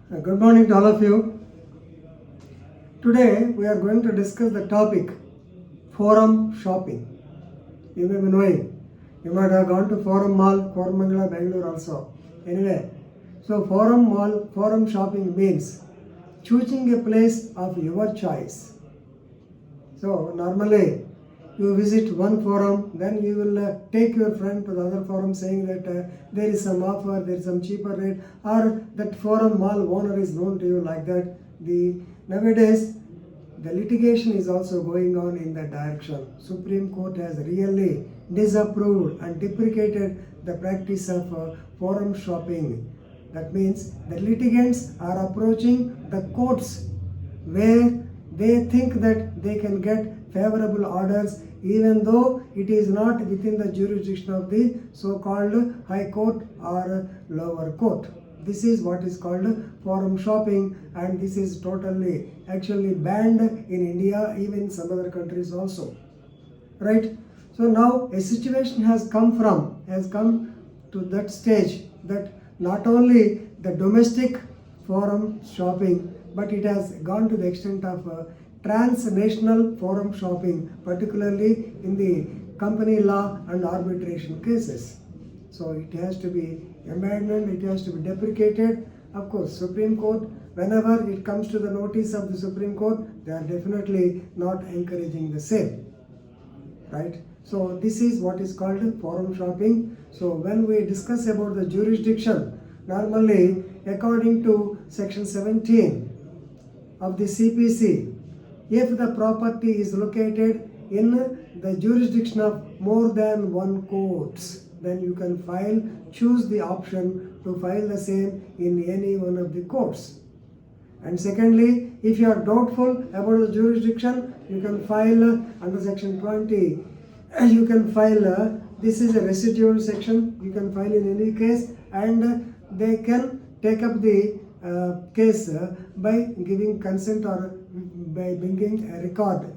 Good morning to all of you. Today we are going to discuss the topic forum shopping. You may be knowing, you might have gone to Forum Mall, Koramangala, Bangalore also. Anyway, so forum mall, forum shopping means choosing a place of your choice. So normally you visit one forum, then you will take your friend to the other forum saying that there is some offer, there is some cheaper rate, or that forum mall owner is known to you like that. Nowadays the litigation is also going on in that direction. Supreme Court has really disapproved and deprecated the practice of forum shopping. That means the litigants are approaching the courts where they think that they can get favorable orders even though it is not within the jurisdiction of the so-called high court or lower court. This is what is called forum shopping, and this is totally actually banned in India, even in some other countries also. Right? So now a situation has come to that stage that not only the domestic forum shopping, but it has gone to the extent of transnational forum shopping, particularly in the company law and arbitration cases. So it has to be abandoned, it has to be deprecated. Of course, Supreme Court, whenever it comes to the notice of the Supreme Court, they are definitely not encouraging the same. Right? So this is what is called forum shopping. So when we discuss about the jurisdiction, normally according to section 17 of the CPC, if the property is located in the jurisdiction of more than one courts, then you can choose the option to file the same in any one of the courts. And secondly, if you are doubtful about the jurisdiction, you can file under section 20. You can file, this is a residual section, you can file in any case, and they can take up the case by giving consent or by bringing a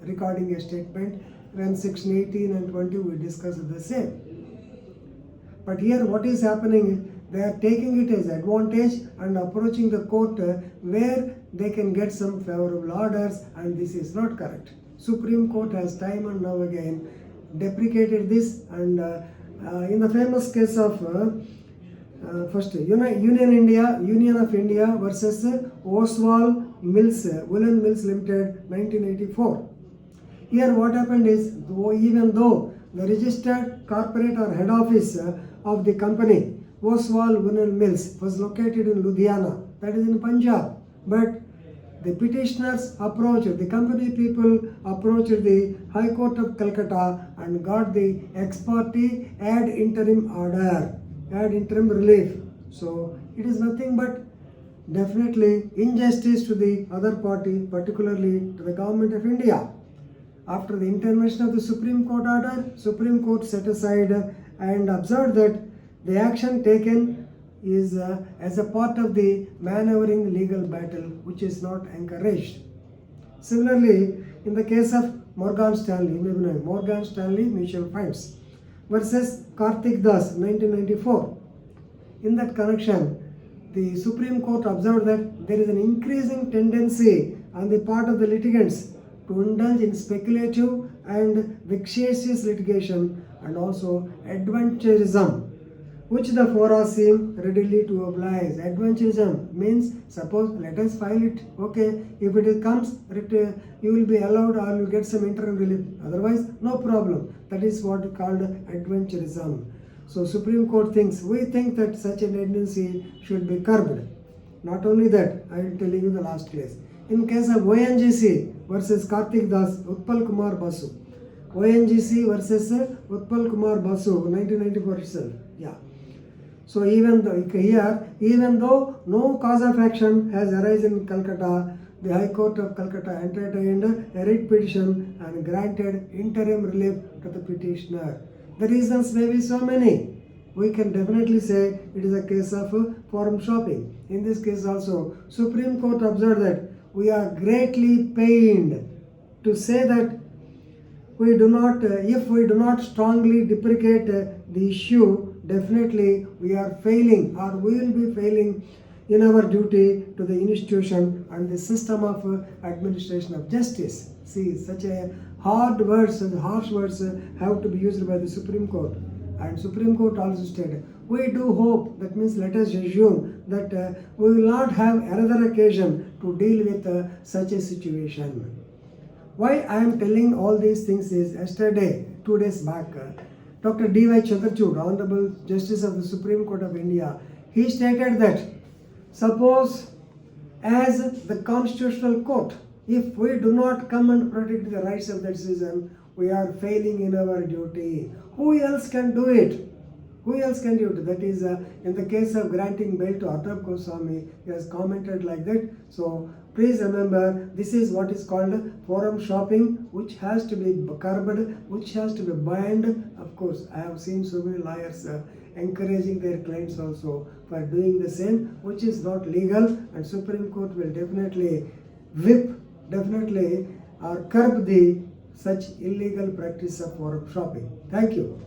recording a statement. When section 18 and 20 we discuss the same. But here what is happening, they are taking it as advantage and approaching the court where they can get some favorable orders, and this is not correct. Supreme Court has time and now again deprecated this, and in the famous case of first Union of India versus Oswald Mills, Woolen Mills Limited, 1984. Here what happened is, even though the registered corporate or head office of the company, Oswald Woolen Mills, was located in Ludhiana, that is in Punjab, but the petitioners approached, the company people approached the High Court of Calcutta and got the ex parte ad interim order, ad interim relief. So it is nothing but definitely injustice to the other party, particularly to the government of India. After the intervention of the Supreme Court order, Supreme Court set aside and observed that the action taken is as a part of the maneuvering legal battle, which is not encouraged. Similarly, in the case of Morgan Stanley, Morgan Stanley Mutual Funds versus Karthik Das, 1994. In that connection, the Supreme Court observed that there is an increasing tendency on the part of the litigants to indulge in speculative and vexatious litigation and also adventurism, which the fora seem readily to oblige. Adventurism means, suppose let us file it, okay, if it comes, you will be allowed or you get some interim relief, otherwise no problem. That is what is called adventurism. So Supreme Court we think that such a tendency should be curbed. Not only that, I am telling you the last case. In case of ONGC versus Karthik Das, Utpal Kumar Basu. ONGC versus Utpal Kumar Basu, 1994 itself. Yeah. So even though no cause of action has arisen in Calcutta, the High Court of Calcutta entertained a writ petition and granted interim relief to the petitioner. The reasons may be so many. We can definitely say it is a case of forum shopping. In this case also, Supreme Court observed that we are greatly pained to say that if we do not strongly deprecate the issue, definitely we are failing or we will be failing in our duty to the institution and the system of administration of justice. See, such a hard words and harsh words have to be used by the Supreme Court. And Supreme Court also stated, we do hope, that means let us assume that we will not have another occasion to deal with such a situation. Why I am telling all these things is, yesterday, 2 days back, Dr. D.Y. Chandrachud, Honorable Justice of the Supreme Court of India, he stated that suppose as the Constitutional Court, if we do not come and protect the rights of the citizen, we are failing in our duty. Who else can do it? Who else can do it? That is, in the case of granting bail to Arnab Goswami, he has commented like that. So please remember, this is what is called forum shopping, which has to be curbed, which has to be banned. Of course, I have seen so many lawyers encouraging their clients also for doing the same, which is not legal, and Supreme Court will definitely curb the such illegal practice of forum shopping. Thank you.